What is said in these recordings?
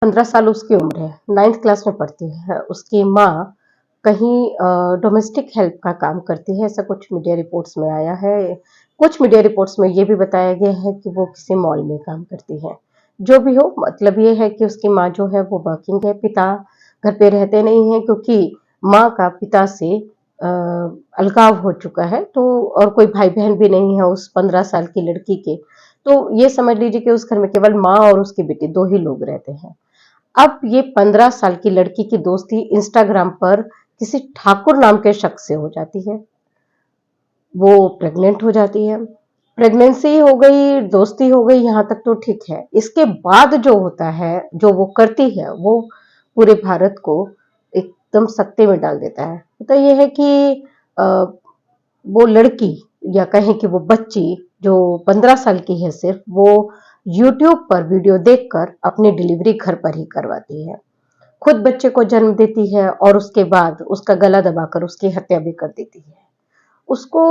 15 साल उसकी उम्र है, 9th क्लास में पढ़ती है। उसकी माँ कहीं डोमेस्टिक हेल्प का काम करती है, ऐसा कुछ मीडिया रिपोर्ट्स में आया है। कुछ मीडिया रिपोर्ट्स में ये भी बताया गया है कि वो किसी मॉल में काम करती है। जो भी हो, मतलब ये है कि उसकी माँ जो है वो वर्किंग है, पिता घर पे रहते नहीं हैं क्योंकि माँ का पिता से अलगाव हो चुका है, तो और कोई भाई-बहन भी नहीं है उस 15 साल की लड़की के। तो ये समझ लीजिए कि उस घर में केवल माँ और उसकी बेटी 2 ही लोग रहते हैं। अब ये 15 साल की लड़की की दोस्ती इंस्टाग्राम पर किसी ठाकुर नाम के शख्स से हो जाती है। वो प्रेग्नेंट हो जाती है। प्रेगनेंसी हो गई, दोस्ती हो गई, यहाँ तक तो ठीक है। इसके बाद जो होता है, जो वो करती है, वो पूरे भारत को एकदम सकते में डाल देता है। तो ये है कि अ, वो लड़की या कहें कि वो बच्ची जो 15 साल की है सिर्फ, वो यूट्यूब पर वीडियो देखकर अपनी डिलीवरी घर पर ही करवाती है। खुद बच्चे को जन्म देती है और उसके बाद उसका गला दबाकर उसकी हत्या भी कर देती है। उसको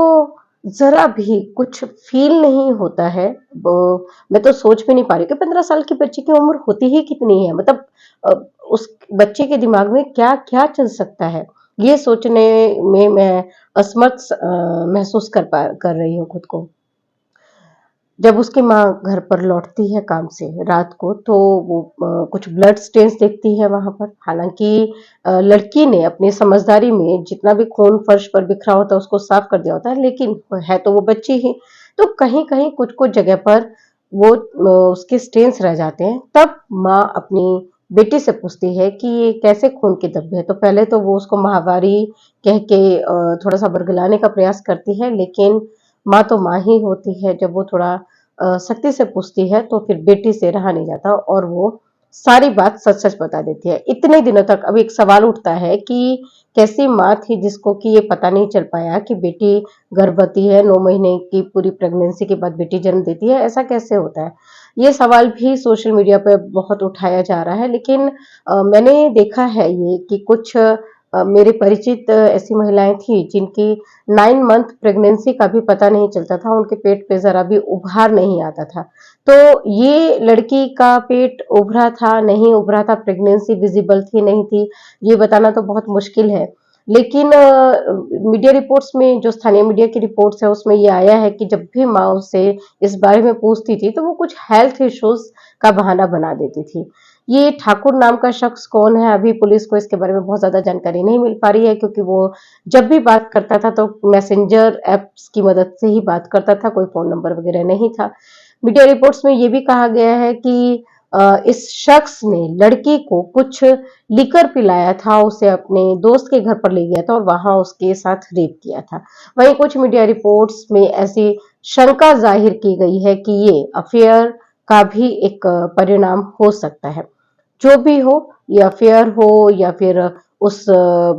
ज़रा भी कुछ फ़ील नहीं होता है। ब मैं तो सोच भी नहीं पा रही कि 15 साल की बच्ची की उम्र होती ही कितनी है? मतलब अ, उस बच्चे के दिमाग में क्या-क्या चल सकता है? ये सोचने में मैं महसूस कर रही हूँ खुद को। जब उसकी माँ घर पर लौटती है काम से रात को, तो वो कुछ ब्लड स्टेन्स देखती है वहाँ पर। हालाँकि लड़की ने अपनी समझदारी में जितना भी खून फर्श पर बिखरा होता है उसको साफ कर दिया होता है, लेकिन है तो वो बच्ची ही। तो कहीं-कहीं कुछ-कुछ जगह पर वो उसके स्टेन्स रह जाते हैं। तब माँ अपनी बेटी से पूछती है कि ये कैसे खून के धब्बे हैं? तो पहले तो वो उसको माहवारी कह के थोड़ा-सा बरगलाने का प्रयास करती है, लेकिन माँ तो माँ ही होती है। जब वो थोड़ा सख्ती से पूछती है तो फिर बेटी से रहा नहीं जाता और वो सारी बात सच-सच बता देती है। इतने दिनों तक अब एक सवाल उठता है कि कैसी माँ थी जिसको कि ये पता नहीं चल पाया कि बेटी गर्भवती है, 9 महीने की पूरी प्रेगनेंसी के बाद बेटी जन्म देती है, ऐसा कैसे होता है? ये सवाल भी सोशल मीडिया पे बहुत उठाया जा रहा है, लेकिन मैंने देखा है ये कि कुछ मेरे परिचित ऐसी महिलाएँ थी जिनकी 9 मंथ प्रेगनेंसी का भी पता नहीं चलता था, उनके पेट पे ज़रा भी उभार नहीं आता था। तो ये लड़की का पेट उभरा था, नहीं उभरा था, प्रेगनेंसी विज़िबल थी, नहीं थी, ये बताना तो बहुत मुश्किल है। लेकिन मीडिया रिपोर्ट्स में जो स्थानीय मीडिया की रिपोर्ट्स है, उसमें ये आया है कि जब भी माँ उससे इस बारे में पूछती थी, तो वो कुछ हेल्थ इश्यूज़ का बहाना बना देती थी। ये ठाकुर नाम का शख्स कौन है? अभी पुलिस को इसके बारे में बहुत ज़्यादा जानकारी नहीं मिल पा रही है क्योंकि वो जब भी बात करता था तो मैसेंजर ऐप्स की मदद से ही बात करता था, कोई फ़ोन नंबर वगैरह नहीं था। मीडिया रिपोर्ट्स में ये भी कहा गया है कि इस शख्स ने लड़की को कुछ लिकर पिलाया था, उसे अपने दोस्त के घर पर ले गया था और वहाँ उसके साथ रेप किया था। वहीं कुछ मीडिया रिपोर्ट्स में ऐसी शंका ज़ाहिर की गई है कि ये अफ़ेयर का भी एक परिणाम हो सकता है। जो भी हो, ये अफेयर हो या फिर उस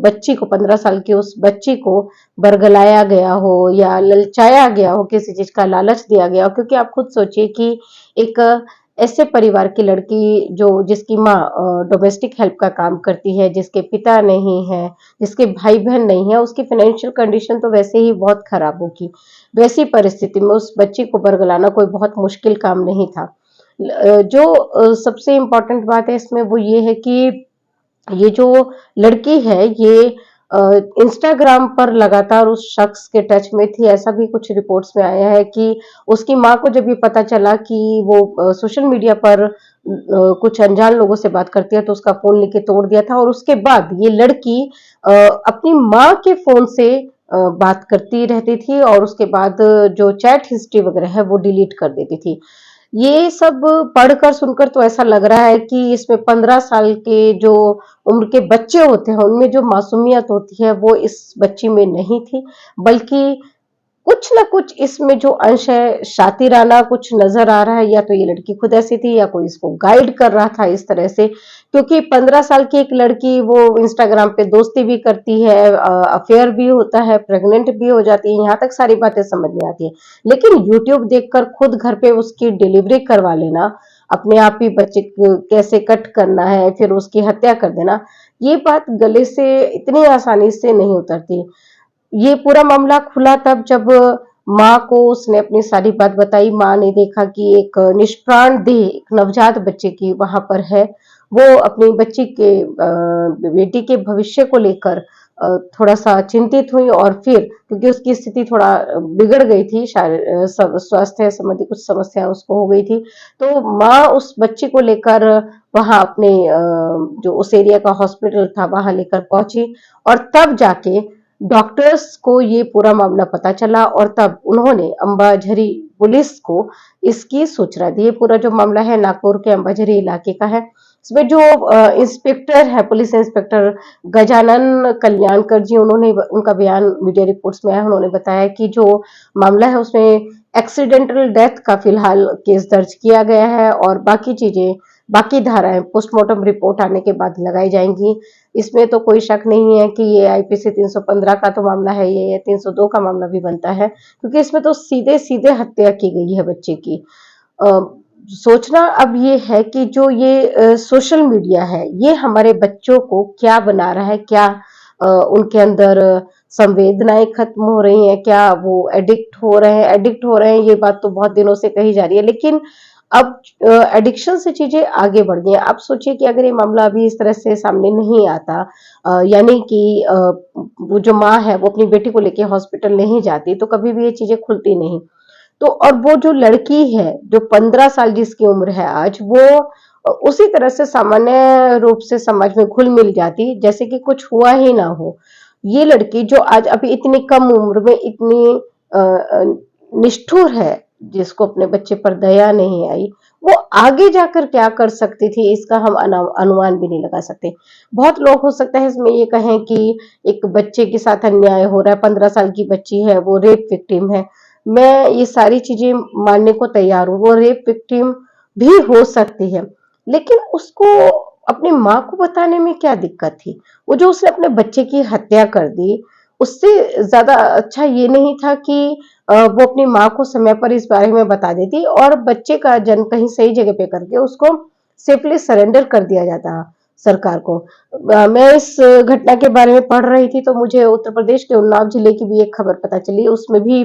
बच्ची को 15 साल की उस बच्ची को बरगलाया गया हो या ललचाया गया हो, किसी चीज का लालच दिया गया हो, क्योंकि आप खुद सोचिए कि एक ऐसे परिवार की लड़की जो जिसकी माँ डोमेस्टिक हेल्प का काम करती है, जिसके पिता नहीं है, जिसके भाई बहन नहीं है, उसकी फाइनेंशियल कंडीशन तो वैसे ही बहुत खराब होगी। वैसी परिस्थिति में उस बच्ची को बरगलाना कोई बहुत मुश्किल काम नहीं था। जो सबसे इम्पोर्टेंट बात है इसमें वो ये है कि ये जो लड़की है ये इंस्टाग्राम पर लगातार उस शख्स के टच में थी, ऐसा भी कुछ रिपोर्ट्स में आया है कि उसकी माँ को जब ये पता चला कि वो सोशल मीडिया पर कुछ अनजान लोगों से बात करती है तो उसका फ़ोन लेके तोड़ दिया था और उसके बाद ये लड़की अपनी माँ के फ़ोन से बात करती रहती थी और उसके बाद जो चैट हिस्ट्री वगैरह है वो डिलीट कर देती थी। ये सब पढ़कर सुनकर तो ऐसा लग रहा है कि इसमें 15 साल के जो उम्र के बच्चे होते हैं, उनमें जो मासूमियत होती है, वो इस बच्ची में नहीं थी, बल्कि कुछ ना कुछ इसमें जो अंश है शातिराना कुछ नज़र आ रहा है, या तो ये लड़की खुद ऐसी थी या कोई इसको गाइड कर रहा था इस तरह से, क्योंकि 15 साल की एक लड़की वो इंस्टाग्राम पे दोस्ती भी करती है, अफेयर भी होता है, प्रेग्नेंट भी हो जाती है, यहाँ तक सारी बातें समझ में आती है। लेकिन यूट्यूब देखकर खुद घर पे उसकी डिलीवरी करवा लेना, अपने आप ही बच्चे को कैसे कट करना है, फिर उसकी हत्या कर देना, ये बात गले से इतनी आसानी से नहीं उतरती। ये पूरा मामला खुला तब जब माँ को उसने अपनी सारी बात बताई। माँ ने देखा कि एक निष्प्राण देह, एक नवजात बच्चे की वहाँ पर है। वो अपनी बच्ची के बेटी के भविष्य को लेकर थोड़ा-सा चिंतित हुई और फिर क्योंकि उसकी स्थिति थोड़ा बिगड़ गई थी, स्वास्थ्य संबंधी कुछ समस्या उसको हो गई थी, तो माँ उस बच्ची को लेकर वहाँ अपने जो उस एरिया का हॉस्पिटल था, वहाँ लेकर पहुँची और तब जाके डॉक्टर्स को ये पूरा मामला पता चला और तब उन्होंने अंबाझरी पुलिस को इसकी सूचना दी। ये पूरा जो मामला है नागपुर के अंबाझरी इलाके का है। इसमें जो इंस्पेक्टर है, पुलिस इंस्पेक्टर गजानन कल्याणकर जी, उन्होंने उनका बयान मीडिया रिपोर्ट्स में आया। उन्होंने बताया कि जो मामला है उसमें एक्सीडेंटल डेथ का फिलहाल केस दर्ज किया गया है और बाकी चीजें, बाकी धाराएं पोस्टमार्टम रिपोर्ट आने के बाद लगाई जाएंगी। इसमें तो कोई शक नहीं है कि ये आईपीसी 315 का तो मामला है, ये 302 का मामला भी बनता है, क्योंकि इसमें तो सीधे सीधे हत्या की गई है बच्चे की। अ, सोचना अब ये है कि जो ये सोशल मीडिया है, ये हमारे बच्चों को क्या बना रहा है, क्या उनके अंदर संवेदनाएं खत्म हो रही हैं, क्या वो एडिक्ट हो रहे हैं, ये बात तो बहुत दिनों से कही जा रही है, लेकिन अब एडिक्शन से चीजें आगे बढ़ गई हैं। आप सोचिए कि अगर ये मामला अभी इस तरह से सामने नहीं आता, यानी कि वो जो माँ है वो अपनी बेटी को लेके हॉस्पिटल नहीं जाती, तो कभी भी ये चीजें खुलती नहीं। तो और वो जो लड़की है, जो 15 साल जिसकी उम्र है आज, वो उसी तरह से सामान्य रूप से समाज में घुल-मिल जाती, जैसे कि कुछ हुआ ही ना हो। ये लड़की जो आज अभी इतनी कम उम्र में इतनी निष्ठुर है, जिसको अपने बच्चे पर दया नहीं आई, वो आगे जाकर क्या कर सकती थी, इसका हम अनुमान भी नहीं लगा सकते। बहुत लोग हो सकता है इसमें ये कहें कि एक बच्चे के साथ अन्याय हो रहा है, 15 साल की बच्ची है, वो रेप विक्टिम है। मैं ये सारी चीजें मानने को तैयार हूँ, वो रेप विक्टिम भी हो सकती है, लेकिन उसको अपनी माँ को बताने में क्या दिक्कत थी? वो जो उसने अपने बच्चे की हत्या कर दी, उससे ज्यादा अच्छा ये नहीं था कि वो अपनी माँ को समय पर इस बारे में बता देती और बच्चे का जन्म कहीं सही जगह पे करके उसको सेफली सरेंडर कर दिया जाता सरकार को। मैं इस घटना के बारे में पढ़ रही थी तो मुझे उत्तर प्रदेश के उन्नाव जिले की भी एक खबर पता चली, उसमें भी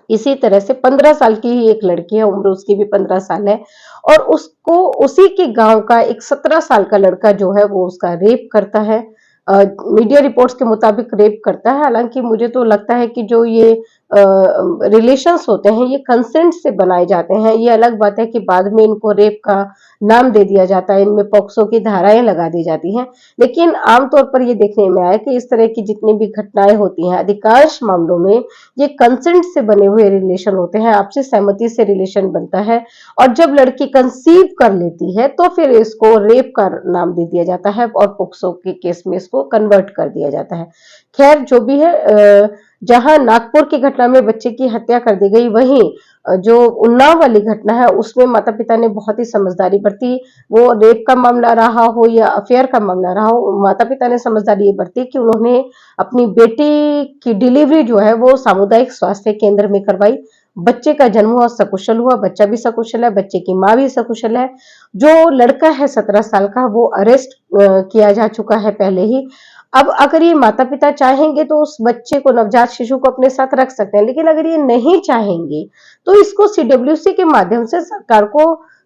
इसी तरह से 15 साल की ही एक लड़की है, उम्र उसकी भी 15 साल है और उसको उसी के गांव का एक 17 साल का लड़का जो है वो उसका रेप करता है। मीडिया रिपोर्ट्स के मुताबिक रेप करता है, हालांकि मुझे तो लगता है कि जो ये रिलेशंस होते हैं ये कंसेंट से बनाए जाते हैं। ये अलग बात है कि बाद में इनको रेप का नाम दे दिया जाता है, इनमें पॉक्सो की धाराएं लगा दी जाती हैं, लेकिन आमतौर पर ये देखने में आया कि इस तरह की जितनी भी घटनाएं होती हैं अधिकांश मामलों में ये कंसेंट से बने हुए रिलेशन होते हैं, आपसी सहमति से रिलेशन बनता है और जब लड़की कंसीव कर लेती है तो फिर इसको रेप का नाम दे दिया जाता है और पोक्सो के केस में इसको कन्वर्ट कर दिया जाता है। खैर जो भी है, जहां नागपुर की घटना में बच्चे की हत्या कर दी गई, वहीं जो उन्नाव वाली घटना है उसमें माता पिता ने बहुत ही समझदारी बरती। वो रेप का मामला रहा हो या अफेयर का मामला रहा हो, माता पिता ने समझदारी ये बरती कि उन्होंने अपनी बेटी की डिलीवरी जो है वो सामुदायिक स्वास्थ्य केंद्र में करवाई। बच्चे का जन्म हुआ, सकुशल हुआ, बच्चा भी सकुशल है, बच्चे की माँ भी सकुशल है। जो लड़का है 17 साल का वो अरेस्ट किया जा चुका है पहले ही। अब अगर ये माता पिता चाहेंगे तो उस बच्चे को, नवजात शिशु को अपने साथ रख सकते हैं, लेकिन अगर ये नहीं चाहेंगे तो इसको सीडब्ल्यूसी के माध्यम से सरकार को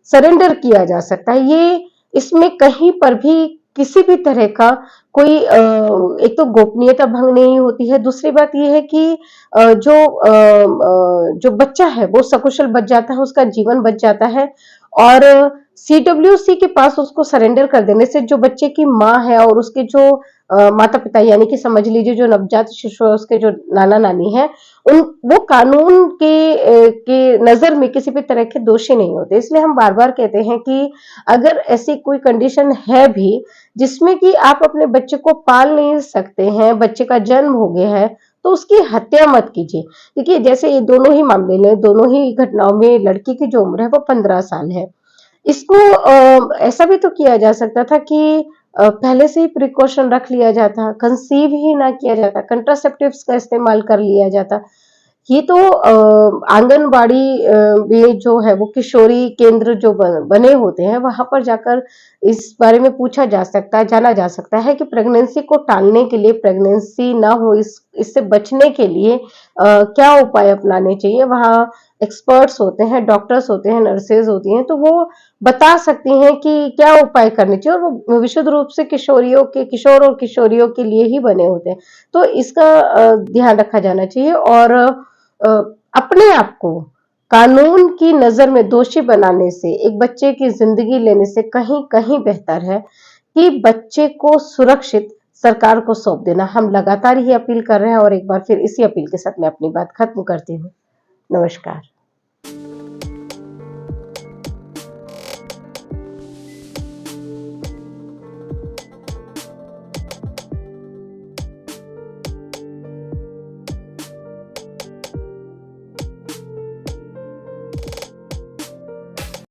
सरेंडर किया जा सकता है। ये इसमें कहीं पर भी किसी भी तरह का कोई एक तो गोपनीयता भंग नहीं होती है, दूसरी बात ये है कि जो बच्चा है वो सकुशल बच जाता है, उसका जीवन बच जाता है और सीडब्ल्यूसी के पास उसको सरेंडर कर देने से जो बच्चे की माँ है और उसके जो माता पिता, यानी कि समझ लीजिए जो नवजात शिशु है उसके जो नाना नानी है, उन वो कानून के नजर में किसी भी तरह के दोषी नहीं होते। इसलिए हम बार बार कहते हैं कि अगर ऐसी कोई कंडीशन है भी जिसमें कि आप अपने बच्चे को पाल नहीं सकते हैं, बच्चे का जन्म हो गया है, तो उसकी हत्या मत कीजिए। देखिए जैसे ये दोनों ही मामले लें, दोनों ही घटनाओं में लड़की की जो उम्र है वो 15 साल है। इसको ऐसा भी तो किया जा सकता था कि पहले से ही प्रिकॉशन रख लिया जाता, कंसीव ही ना किया जाता, कंट्रासेप्टिव्स का इस्तेमाल कर लिया जाता। ये तो आंगनबाड़ी में जो है वो किशोरी केंद्र जो बने होते हैं, वहां पर जाकर इस बारे में पूछा जा सकता है, जाना जा सकता है कि प्रेगनेंसी को टालने के लिए, प्रेगनेंसी ना हो इससे बचने के लिए क्या उपाय अपनाने चाहिए। वहां एक्सपर्ट्स होते हैं, डॉक्टर्स होते हैं, नर्सेज होती हैं, तो वो बता सकती हैं कि क्या उपाय करने चाहिए, और वो विशुद्ध रूप से किशोर और किशोरियों के लिए ही बने होते हैं। तो इसका ध्यान रखा जाना चाहिए, और अपने आप को कानून की नज़र में दोषी बनाने से, एक बच्चे की ज़िंदगी लेने से कहीं बेहतर है कि बच्चे को सुरक्षित सरकार को सौंप देना। हम लगातार ये अपील कर रहे हैं, और एक बार फिर इसी अपील के साथ मैं अपनी बात खत्म करती हूँ। नमस्कार।